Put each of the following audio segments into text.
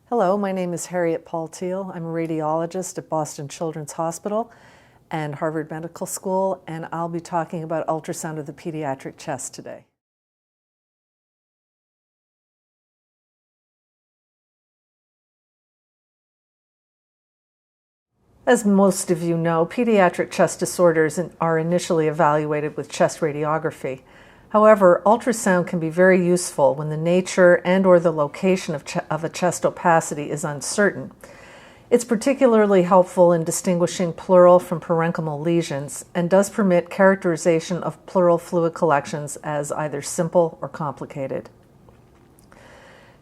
Hello, my name is Harriet Paul Teal. I'm a radiologist at Boston Children's Hospital and Harvard Medical School, and I'll be talking about ultrasound of the pediatric chest today. As most of you know, pediatric chest disorders are initially evaluated with chest radiography. However, ultrasound can be very useful when the nature and/or the location of a chest opacity is uncertain. It's particularly helpful in distinguishing pleural from parenchymal lesions and does permit characterization of pleural fluid collections as either simple or complicated.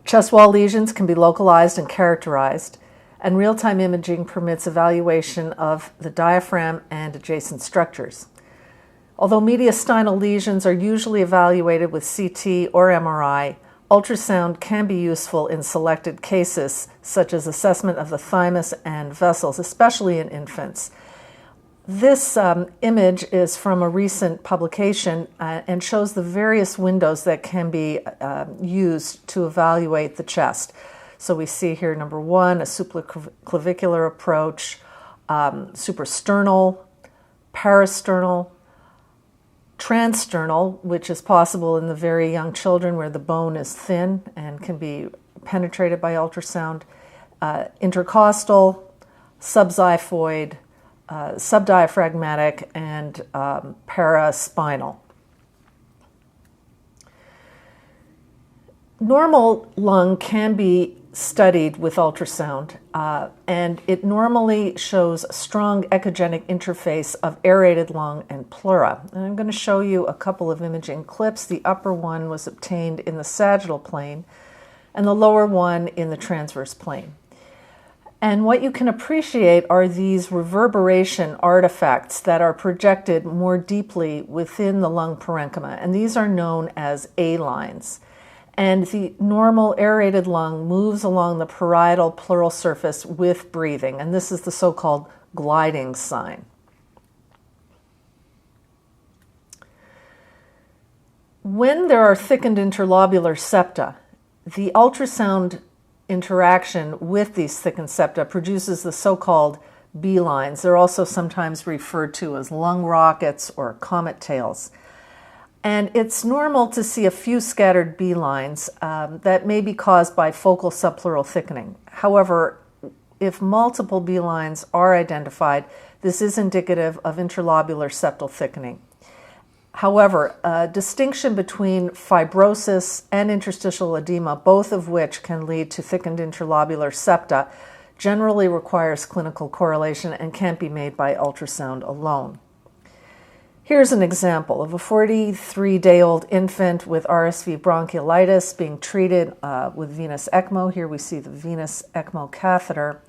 Chest wall lesions can be localized and characterized, and real-time imaging permits evaluation of the diaphragm and adjacent structures. Although mediastinal lesions are usually evaluated with CT or MRI, ultrasound can be useful in selected cases, such as assessment of the thymus and vessels, especially in infants. This image is from a recent publication and shows the various windows that can be used to evaluate the chest. So we see here, number one, a supraclavicular approach, suprasternal, parasternal, transsternal, which is possible in the very young children where the bone is thin and can be penetrated by ultrasound, intercostal, subxiphoid, subdiaphragmatic, and paraspinal. Normal lung can be studied with ultrasound, and it normally shows a strong echogenic interface of aerated lung and pleura. And I'm going to show you a couple of imaging clips. The upper one was obtained in the sagittal plane, and the lower one in the transverse plane. And what you can appreciate are these reverberation artifacts that are projected more deeply within the lung parenchyma, and these are known as A lines. And the normal aerated lung moves along the parietal pleural surface with breathing, and this is the so-called gliding sign. When there are thickened interlobular septa, the ultrasound interaction with these thickened septa produces the so-called B lines. They're also sometimes referred to as lung rockets or comet tails. And it's normal to see a few scattered B lines that may be caused by focal subpleural thickening. However, if multiple B lines are identified, this is indicative of interlobular septal thickening. However, a distinction between fibrosis and interstitial edema, both of which can lead to thickened interlobular septa, generally requires clinical correlation and can't be made by ultrasound alone. Here's an example of a 43-day-old infant with RSV bronchiolitis being treated with venous ECMO. Here we see the venous ECMO catheter.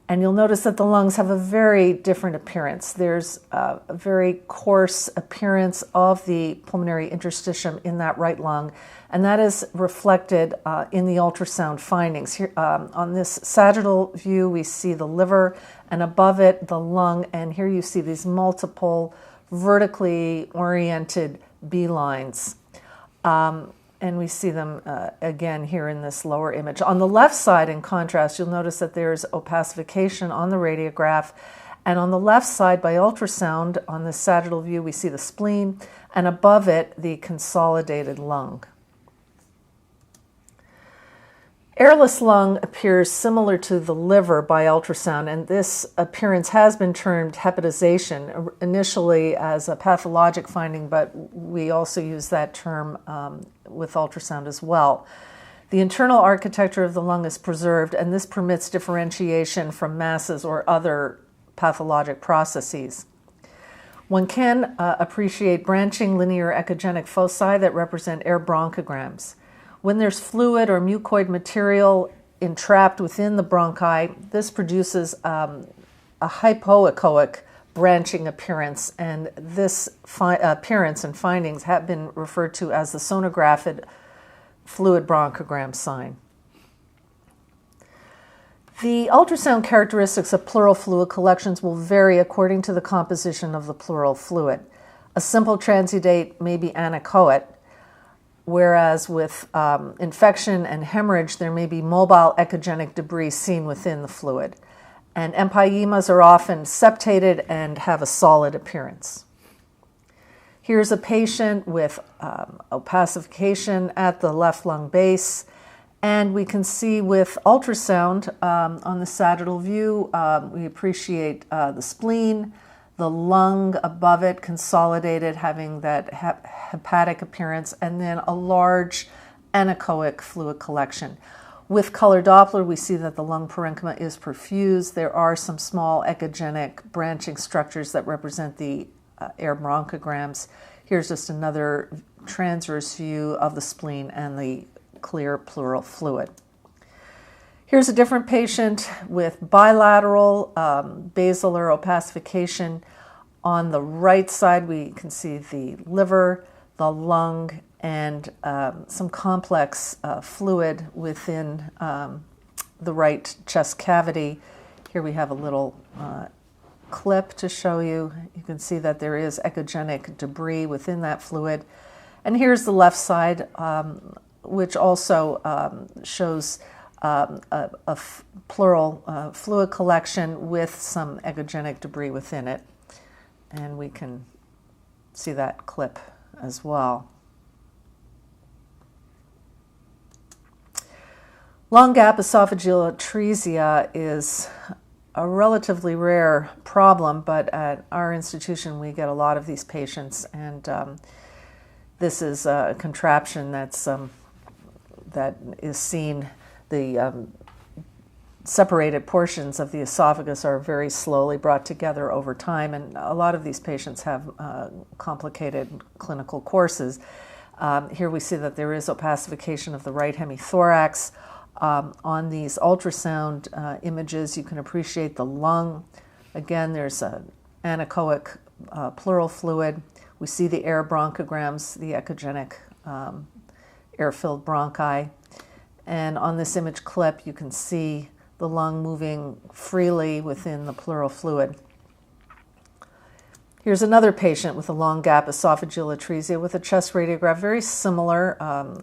And you'll notice that the lungs have a very different appearance. There's a very coarse appearance of the pulmonary interstitium in that right lung, and that is reflected in the ultrasound findings. Here, on this sagittal view, we see the liver, and above it, the lung, and here you see these multiple vertically oriented B lines. And we see them again here in this lower image. On the left side, in contrast, you'll notice that there's opacification on the radiograph. And on the left side, by ultrasound, on the sagittal view, we see the spleen, and above it, the consolidated lung. Airless lung appears similar to the liver by ultrasound, and this appearance has been termed hepatization, initially as a pathologic finding, but we also use that term with ultrasound as well. The internal architecture of the lung is preserved, and this permits differentiation from masses or other pathologic processes. One can appreciate branching linear echogenic foci that represent air bronchograms. When there's fluid or mucoid material entrapped within the bronchi, this produces a hypoechoic branching appearance, and this appearance and findings have been referred to as the sonographed fluid bronchogram sign. The ultrasound characteristics of pleural fluid collections will vary according to the composition of the pleural fluid. A simple transudate may be anechoic, whereas with infection and hemorrhage, there may be mobile echogenic debris seen within the fluid. And empyemas are often septated and have a solid appearance. Here's a patient with opacification at the left lung base, and we can see with ultrasound on the sagittal view, we appreciate the spleen, the lung above it consolidated, having that hepatic appearance, and then a large anechoic fluid collection. With color Doppler, we see that the lung parenchyma is perfused. There are some small echogenic branching structures that represent the air bronchograms. Here's just another transverse view of the spleen and the clear pleural fluid. Here's a different patient with bilateral basilar opacification. On the right side, we can see the liver, the lung, and some complex fluid within the right chest cavity. Here we have a little clip to show you. You can see that there is echogenic debris within that fluid. And here's the left side, which also shows a pleural fluid collection with some echogenic debris within it. And we can see that clip as well. Long gap esophageal atresia is a relatively rare problem, but at our institution we get a lot of these patients, and this is a contraption that is seen. The separated portions of the esophagus are very slowly brought together over time, and a lot of these patients have complicated clinical courses. Here we see that there is opacification of the right hemithorax. On these ultrasound images, you can appreciate the lung. Again, there's an anechoic pleural fluid. We see the air bronchograms, the echogenic air-filled bronchi. And on this image clip, you can see the lung moving freely within the pleural fluid. Here's another patient with a long gap esophageal atresia with a chest radiograph, very similar,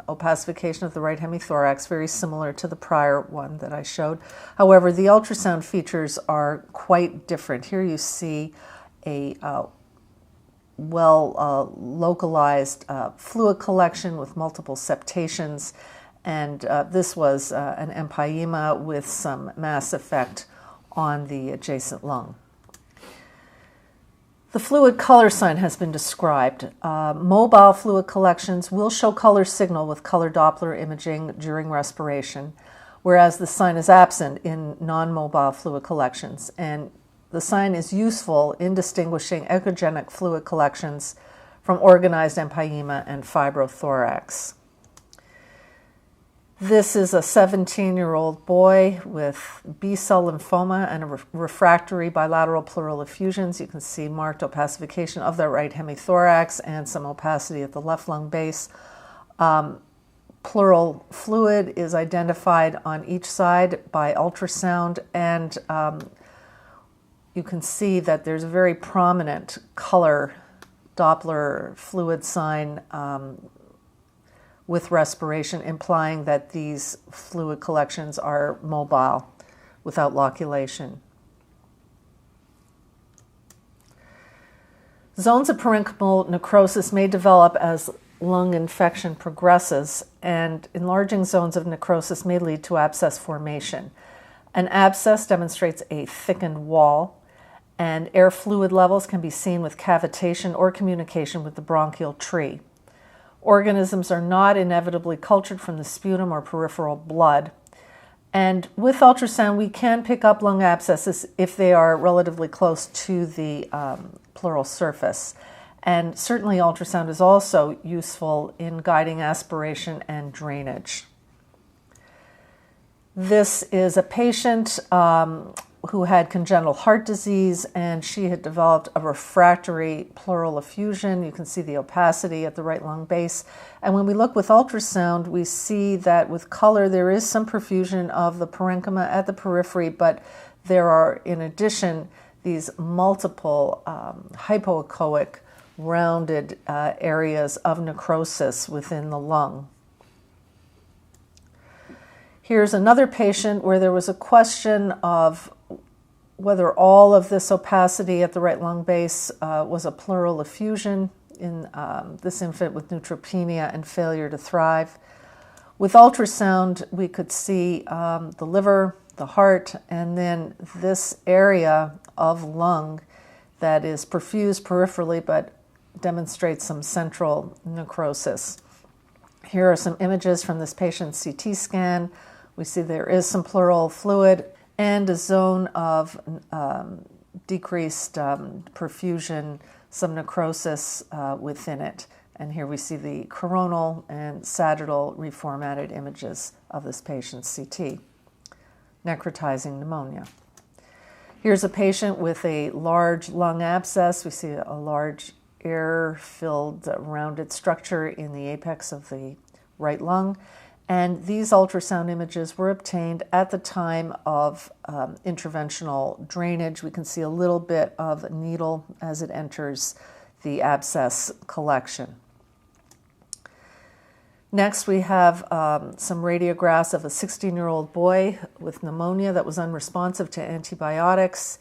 opacification of the right hemithorax, very similar to the prior one that I showed. However, the ultrasound features are quite different. Here you see a localized fluid collection with multiple septations, and this was an empyema with some mass effect on the adjacent lung. The fluid color sign has been described. Mobile fluid collections will show color signal with color Doppler imaging during respiration, whereas the sign is absent in non-mobile fluid collections. And the sign is useful in distinguishing echogenic fluid collections from organized empyema and fibrothorax. This is a 17-year-old boy with B-cell lymphoma and a refractory bilateral pleural effusions. You can see marked opacification of the right hemithorax and some opacity at the left lung base. Pleural fluid is identified on each side by ultrasound, and you can see that there's a very prominent color Doppler fluid sign with respiration, implying that these fluid collections are mobile without loculation. Zones of parenchymal necrosis may develop as lung infection progresses, and enlarging zones of necrosis may lead to abscess formation. An abscess demonstrates a thickened wall, and air fluid levels can be seen with cavitation or communication with the bronchial tree. Organisms are not inevitably cultured from the sputum or peripheral blood. And with ultrasound, we can pick up lung abscesses if they are relatively close to the pleural surface. And certainly ultrasound is also useful in guiding aspiration and drainage. This is a patient who had congenital heart disease, and she had developed a refractory pleural effusion. You can see the opacity at the right lung base. And when we look with ultrasound, we see that with color there is some perfusion of the parenchyma at the periphery, but there are, in addition, these multiple hypoechoic rounded areas of necrosis within the lung. Here's another patient where there was a question of whether all of this opacity at the right lung base was a pleural effusion in this infant with neutropenia and failure to thrive. With ultrasound, we could see the liver, the heart, and then this area of lung that is perfused peripherally but demonstrates some central necrosis. Here are some images from this patient's CT scan. We see there is some pleural fluid and a zone of decreased perfusion, some necrosis within it. And here we see the coronal and sagittal reformatted images of this patient's CT. Necrotizing pneumonia. Here's a patient with a large lung abscess. We see a large air-filled rounded structure in the apex of the right lung. And these ultrasound images were obtained at the time of interventional drainage. We can see a little bit of a needle as it enters the abscess collection. Next, we have some radiographs of a 16-year-old boy with pneumonia that was unresponsive to antibiotics.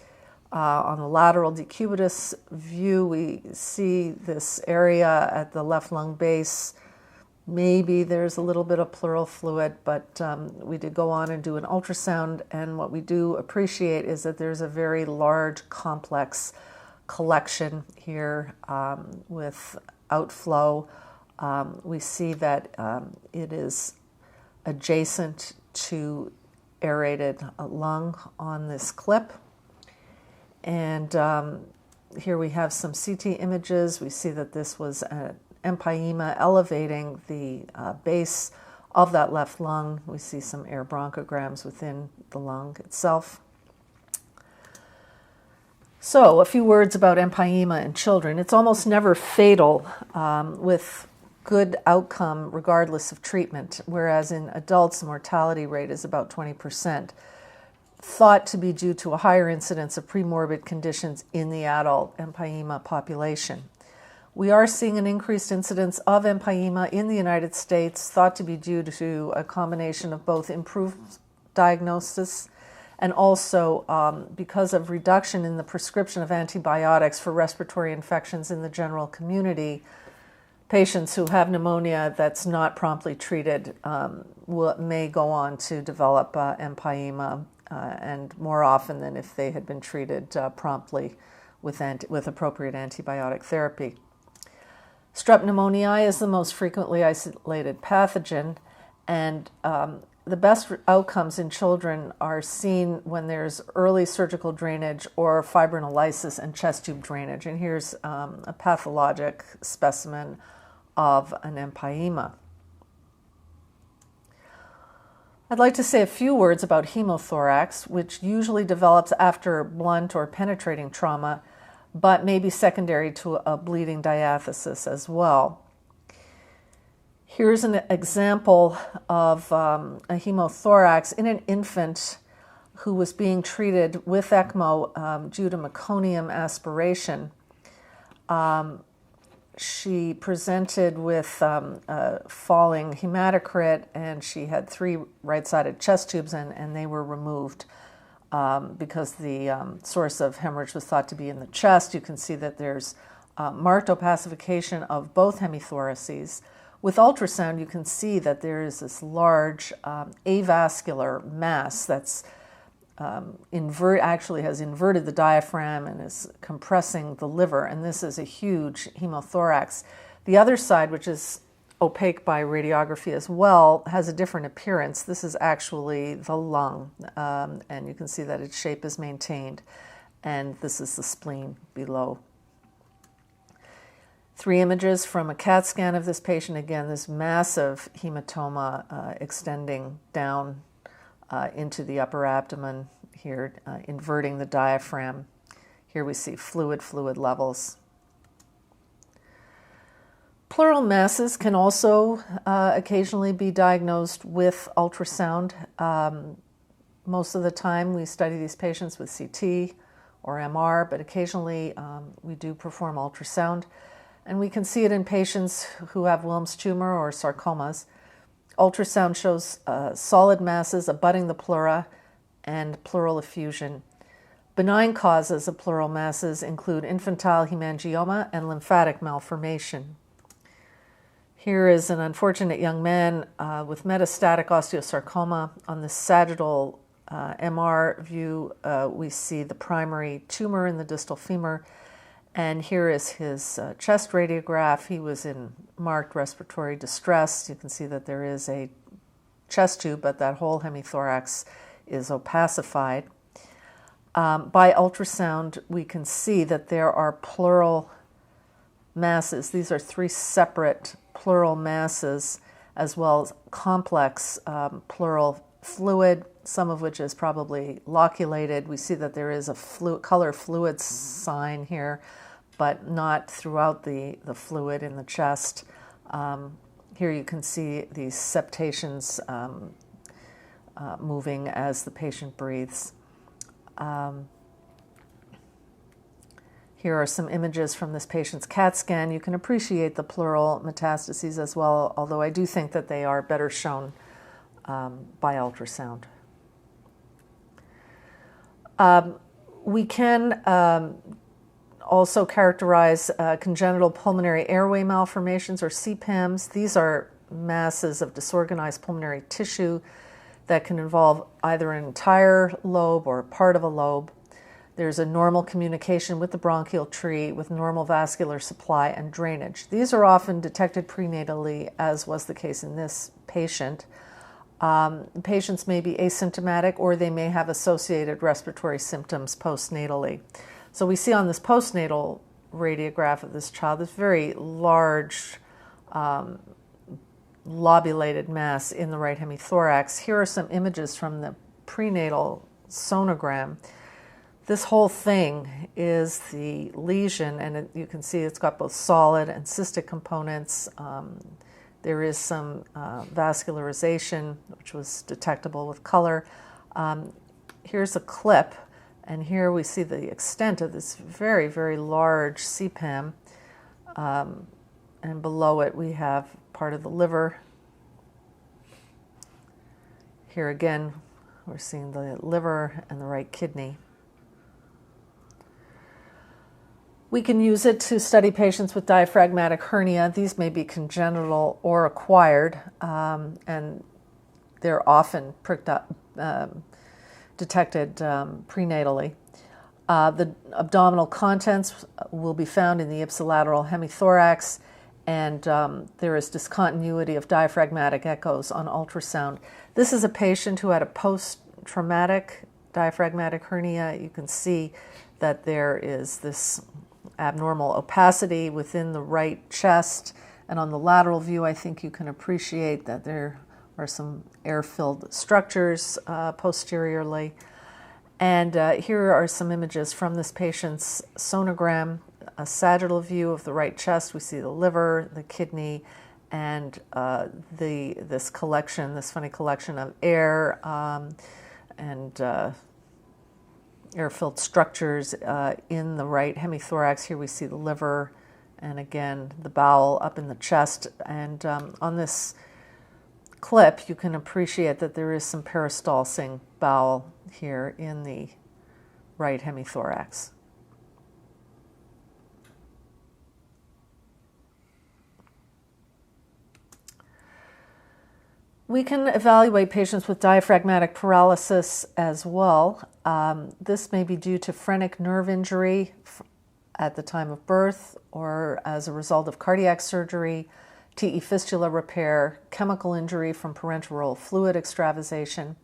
On the lateral decubitus view, we see this area at the left lung base. Maybe there's a little bit of pleural fluid, but we did go on and do an ultrasound, and what we do appreciate is that there's a very large, complex collection here with outflow. We see that it is adjacent to aerated lung on this clip. And here we have some CT images. We see that this was an empyema elevating the base of that left lung. We see some air bronchograms within the lung itself. So a few words about empyema in children. It's almost never fatal with good outcome regardless of treatment, whereas in adults the mortality rate is about 20%, thought to be due to a higher incidence of premorbid conditions in the adult empyema population. We are seeing an increased incidence of empyema in the United States, thought to be due to a combination of both improved diagnosis and also because of reduction in the prescription of antibiotics for respiratory infections in the general community. Patients who have pneumonia that's not promptly treated may go on to develop empyema, and more often than if they had been treated promptly with appropriate antibiotic therapy. Strep pneumoniae is the most frequently isolated pathogen, and the best outcomes in children are seen when there's early surgical drainage or fibrinolysis and chest tube drainage. And here's a pathologic specimen of an empyema. I'd like to say a few words about hemothorax, which usually develops after blunt or penetrating trauma, but may be secondary to a bleeding diathesis as well. Here's an example of a hemothorax in an infant who was being treated with ECMO due to meconium aspiration. She presented with falling hematocrit, and she had 3 right-sided chest tubes, and they were removed because the source of hemorrhage was thought to be in the chest. You can see that there's marked opacification of both hemithoraces. With ultrasound, you can see that there is this large avascular mass that's actually has inverted the diaphragm and is compressing the liver, and this is a huge hemothorax. The other side, which is opaque by radiography as well, has a different appearance. This is actually the lung, and you can see that its shape is maintained, and this is the spleen below. 3 images from a CAT scan of this patient. Again, this massive hematoma extending down into the upper abdomen here, inverting the diaphragm. Here we see fluid levels. Pleural masses can also occasionally be diagnosed with ultrasound. Most of the time we study these patients with CT or MR, but occasionally we do perform ultrasound. And we can see it in patients who have Wilms tumor or sarcomas. Ultrasound shows solid masses abutting the pleura and pleural effusion. Benign causes of pleural masses include infantile hemangioma and lymphatic malformation. Here is an unfortunate young man with metastatic osteosarcoma. On the sagittal MR view, we see the primary tumor in the distal femur, and here is his chest radiograph. He was in marked respiratory distress. You can see that there is a chest tube, but that whole hemithorax is opacified. By ultrasound, we can see that there are pleural masses. These are 3 separate pleural masses, as well as complex pleural fluid, some of which is probably loculated. We see that there is a color fluid sign here, but not throughout the fluid in the chest. Here you can see these septations moving as the patient breathes. Here are some images from this patient's CAT scan. You can appreciate the pleural metastases as well, although I do think that they are better shown by ultrasound. We can also characterize congenital pulmonary airway malformations, or CPAMs. These are masses of disorganized pulmonary tissue that can involve either an entire lobe or part of a lobe. There's a normal communication with the bronchial tree with normal vascular supply and drainage. These are often detected prenatally, as was the case in this patient. Patients may be asymptomatic, or they may have associated respiratory symptoms postnatally. So we see on this postnatal radiograph of this child this very large lobulated mass in the right hemithorax. Here are some images from the prenatal sonogram. This whole thing is the lesion, and you can see it's got both solid and cystic components. There is some vascularization, which was detectable with color. Here's a clip, and here we see the extent of this very, very large CPAM. And below it, we have part of the liver. Here again, we're seeing the liver and the right kidney. We can use it to study patients with diaphragmatic hernia. These may be congenital or acquired, and they're often detected prenatally. The abdominal contents will be found in the ipsilateral hemithorax, and there is discontinuity of diaphragmatic echoes on ultrasound. This is a patient who had a post-traumatic diaphragmatic hernia. You can see that there is this abnormal opacity within the right chest, and on the lateral view I think you can appreciate that there are some air-filled structures posteriorly. And here are some images from this patient's sonogram. A sagittal view of the right chest. We see the liver, the kidney, and this funny collection of air and air-filled structures in the right hemithorax. Here we see the liver, and again the bowel up in the chest. And on this clip, you can appreciate that there is some peristalsing bowel here in the right hemithorax. We can evaluate patients with diaphragmatic paralysis as well. This may be due to phrenic nerve injury at the time of birth, or as a result of cardiac surgery, TE fistula repair, chemical injury from parenteral fluid extravasation.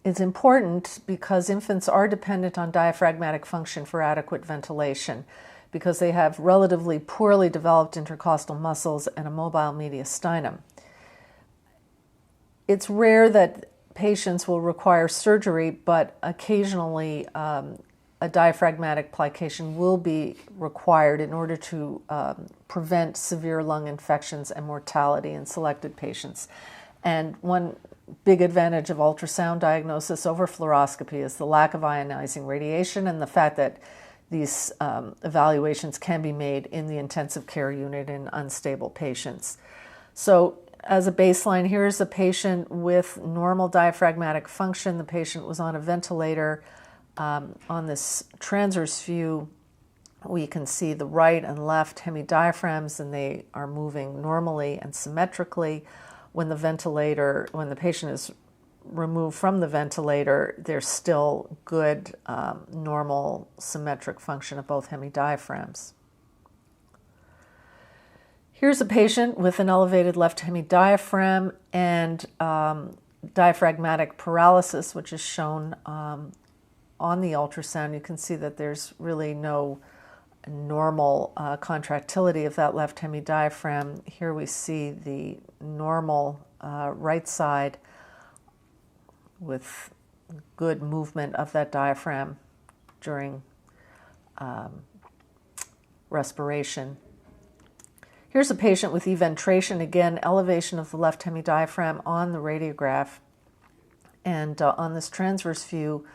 It's important because infants are dependent on diaphragmatic function for adequate ventilation, because they have relatively poorly developed intercostal muscles and a mobile mediastinum. It's rare that patients will require surgery, but occasionally a diaphragmatic plication will be required in order to prevent severe lung infections and mortality in selected patients. And one big advantage of ultrasound diagnosis over fluoroscopy is the lack of ionizing radiation and the fact that these evaluations can be made in the intensive care unit in unstable patients. So as a baseline, here's a patient with normal diaphragmatic function. The patient was on a ventilator. On this transverse view, we can see the right and left hemidiaphragms, and they are moving normally and symmetrically. When the patient is removed from the ventilator, there's still good normal symmetric function of both hemidiaphragms. Here's a patient with an elevated left hemidiaphragm and diaphragmatic paralysis, which is shown on the ultrasound. You can see that there's really no normal contractility of that left hemidiaphragm. Here we see the normal right side with good movement of that diaphragm during respiration. Here's a patient with eventration, again, elevation of the left hemidiaphragm on the radiograph. And on this transverse view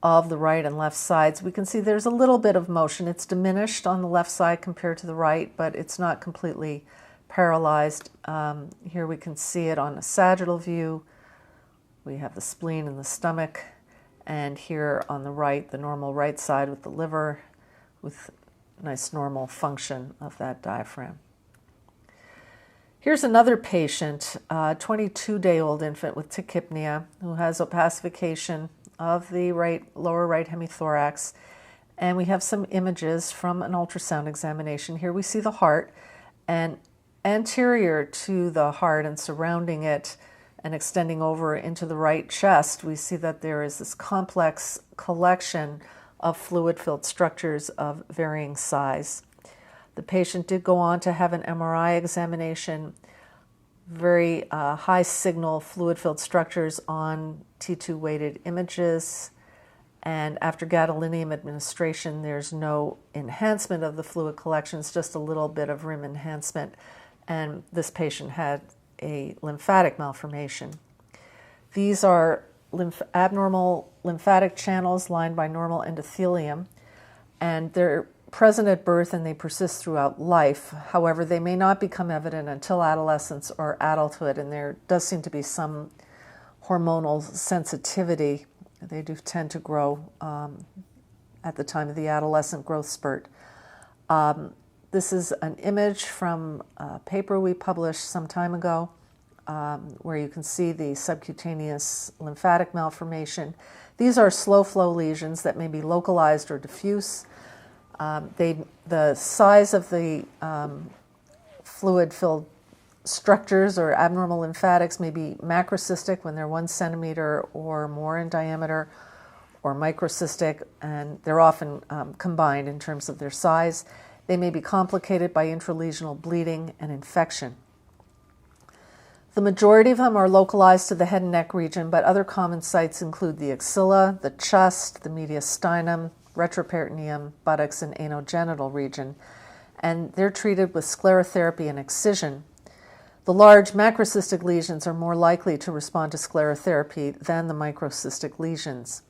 of the right and left sides, we can see there's a little bit of motion. It's diminished on the left side compared to the right, but it's not completely paralyzed. Here we can see it on a sagittal view. We have the spleen and the stomach, and here on the right, the normal right side with the liver, with nice normal function of that diaphragm. Here's another patient, a 22-day-old infant with tachypnea who has opacification of the lower right hemithorax, and we have some images from an ultrasound examination. Here we see the heart, and anterior to the heart and surrounding it and extending over into the right chest, we see that there is this complex collection of fluid-filled structures of varying size. The patient did go on to have an MRI examination, very high signal fluid-filled structures on T2 weighted images, and after gadolinium administration, there's no enhancement of the fluid collections, just a little bit of rim enhancement, and this patient had a lymphatic malformation. These are abnormal lymphatic channels lined by normal endothelium, and they're present at birth and they persist throughout life. However, they may not become evident until adolescence or adulthood, and there does seem to be some hormonal sensitivity. They do tend to grow at the time of the adolescent growth spurt. This is an image from a paper we published some time ago where you can see the subcutaneous lymphatic malformation. These are slow flow lesions that may be localized or diffuse. The size of the fluid-filled structures or abnormal lymphatics may be macrocystic when they're 1 centimeter or more in diameter, or microcystic, and they're often combined in terms of their size. They may be complicated by intralesional bleeding and infection. The majority of them are localized to the head and neck region, but other common sites include the axilla, the chest, the mediastinum, retroperitoneum, buttocks, and anogenital region, and they're treated with sclerotherapy and excision. The large macrocystic lesions are more likely to respond to sclerotherapy than the microcystic lesions.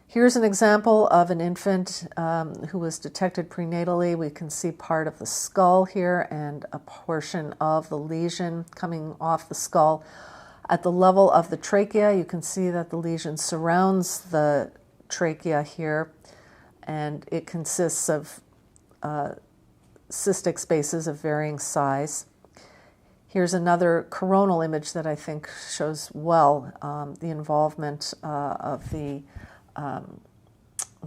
Here's an example of an infant who was detected prenatally. We can see part of the skull here and a portion of the lesion coming off the skull. At the level of the trachea, you can see that the lesion surrounds the trachea here, and it consists of cystic spaces of varying size. Here's another coronal image that I think shows well the involvement of the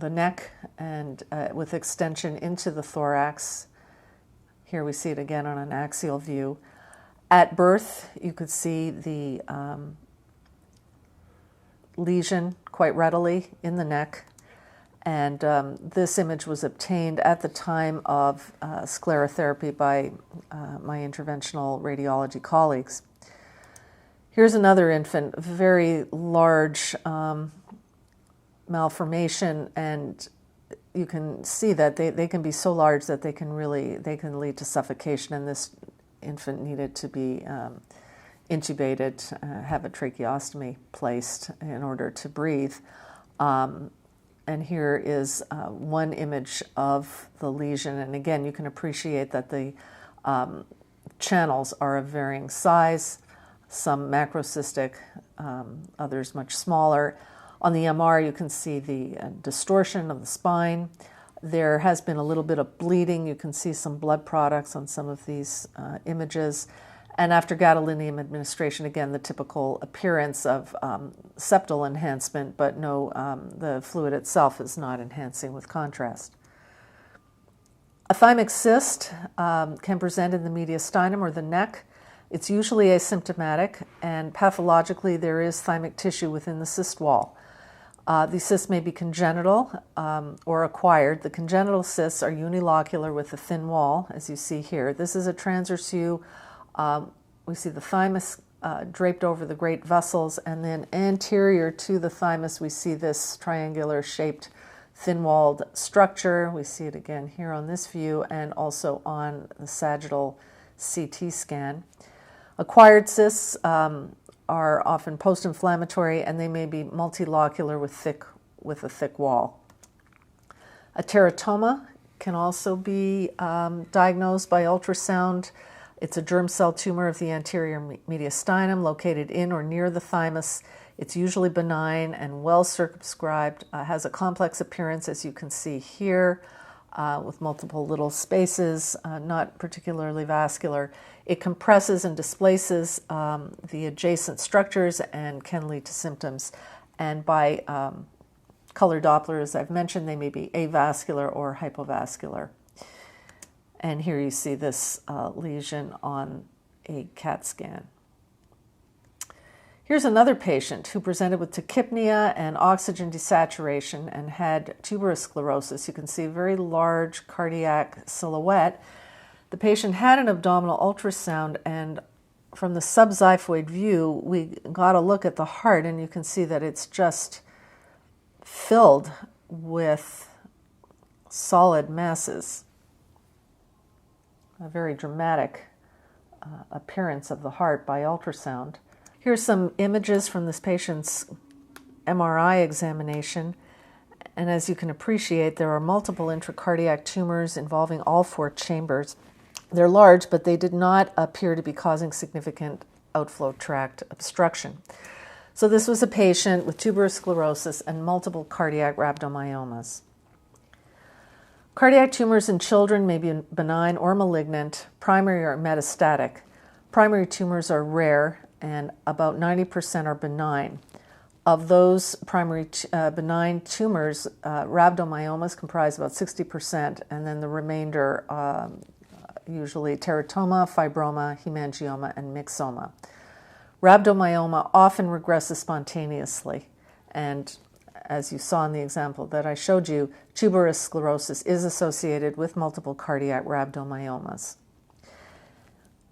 neck and with extension into the thorax. Here we see it again on an axial view. At birth, you could see the lesion quite readily in the neck, and this image was obtained at the time of sclerotherapy by my interventional radiology colleagues. Here's another infant, very large malformation, and you can see that they can be so large that they can lead to suffocation, and this infant needed to be intubated, have a tracheostomy placed in order to breathe. And here is one image of the lesion. And again, you can appreciate that the channels are of varying size, some macrocystic, others much smaller. On the MR, you can see the distortion of the spine. There has been a little bit of bleeding. You can see some blood products on some of these images. And after gadolinium administration, again, the typical appearance of septal enhancement, but no, the fluid itself is not enhancing with contrast. A thymic cyst can present in the mediastinum or the neck. It's usually asymptomatic, and pathologically there is thymic tissue within the cyst wall. These cysts may be congenital or acquired. The congenital cysts are unilocular with a thin wall, as you see here. This is a transverse view. We see the thymus draped over the great vessels, and then anterior to the thymus we see this triangular shaped thin-walled structure. We see it again here on this view and also on the sagittal CT scan. Acquired cysts are often post-inflammatory, and they may be multilocular with a thick wall. A teratoma can also be diagnosed by ultrasound. It's a germ cell tumor of the anterior mediastinum located in or near the thymus. It's usually benign and well circumscribed, has a complex appearance, as you can see here, with multiple little spaces, not particularly vascular. It compresses and displaces the adjacent structures and can lead to symptoms. And by color Doppler, as I've mentioned, they may be avascular or hypovascular. And here you see this lesion on a CAT scan. Here's another patient who presented with tachypnea and oxygen desaturation and had tuberous sclerosis. You can see a very large cardiac silhouette. The patient had an abdominal ultrasound, and from the subxiphoid view, we got a look at the heart, and you can see that it's just filled with solid masses. A very dramatic appearance of the heart by ultrasound. Here's some images from this patient's MRI examination, and as you can appreciate, there are multiple intracardiac tumors involving all four chambers. They're large, but they did not appear to be causing significant outflow tract obstruction. So this was a patient with tuberous sclerosis and multiple cardiac rhabdomyomas. Cardiac tumors in children may be benign or malignant, primary or metastatic. Primary tumors are rare, and about 90% are benign. Of those primary benign tumors, rhabdomyomas comprise about 60%, and then the remainder usually teratoma, fibroma, hemangioma, and myxoma. Rhabdomyoma often regresses spontaneously, and as you saw in the example that I showed you, tuberous sclerosis is associated with multiple cardiac rhabdomyomas.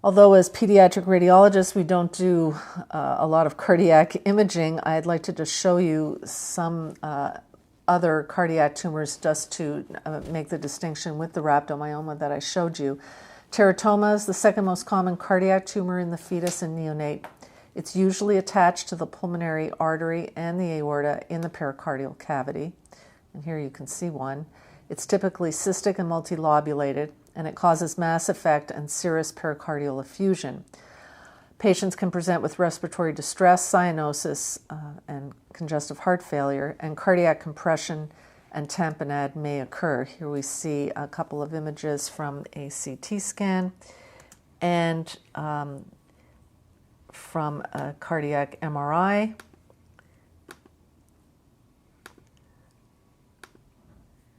Although as pediatric radiologists we don't do a lot of cardiac imaging, I'd like to just show you some other cardiac tumors just to make the distinction with the rhabdomyoma that I showed you. Teratoma is the second most common cardiac tumor in the fetus and neonate. It's usually attached to the pulmonary artery and the aorta in the pericardial cavity. And here you can see one. It's typically cystic and multilobulated, and it causes mass effect and serous pericardial effusion. Patients can present with respiratory distress, cyanosis, and congestive heart failure, and cardiac compression and tamponade may occur. Here we see a couple of images from a CT scan and from a cardiac MRI.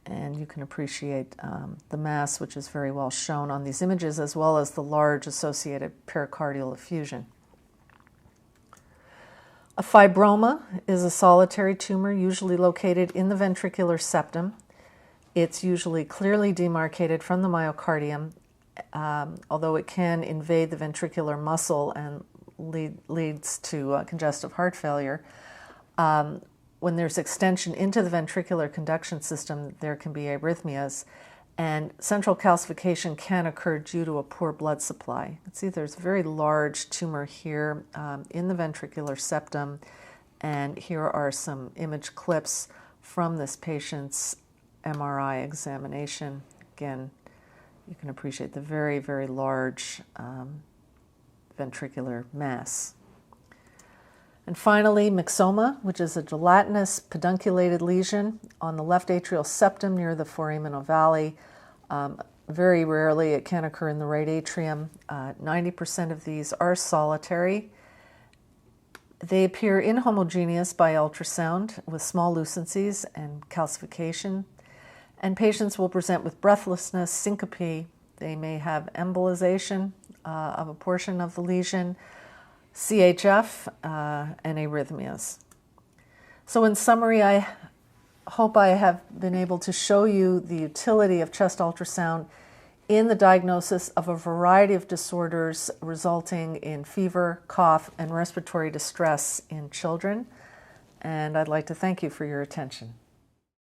And you can appreciate the mass, which is very well shown on these images, as well as the large associated pericardial effusion. A fibroma is a solitary tumor usually located in the ventricular septum. It's usually clearly demarcated from the myocardium, although it can invade the ventricular muscle and leads to congestive heart failure. When there's extension into the ventricular conduction system, there can be arrhythmias, and central calcification can occur due to a poor blood supply. You can see there's a very large tumor here in the ventricular septum, and here are some image clips from this patient's MRI examination. Again, you can appreciate the very, very large ventricular mass. And finally, myxoma, which is a gelatinous pedunculated lesion on the left atrial septum near the foramen ovale. Very rarely it can occur in the right atrium. 90% of these are solitary. They appear inhomogeneous by ultrasound with small lucencies and calcification. And patients will present with breathlessness, syncope. They may have embolization of a portion of the lesion, CHF, and arrhythmias. So in summary, I hope I have been able to show you the utility of chest ultrasound in the diagnosis of a variety of disorders resulting in fever, cough, and respiratory distress in children. And I'd like to thank you for your attention.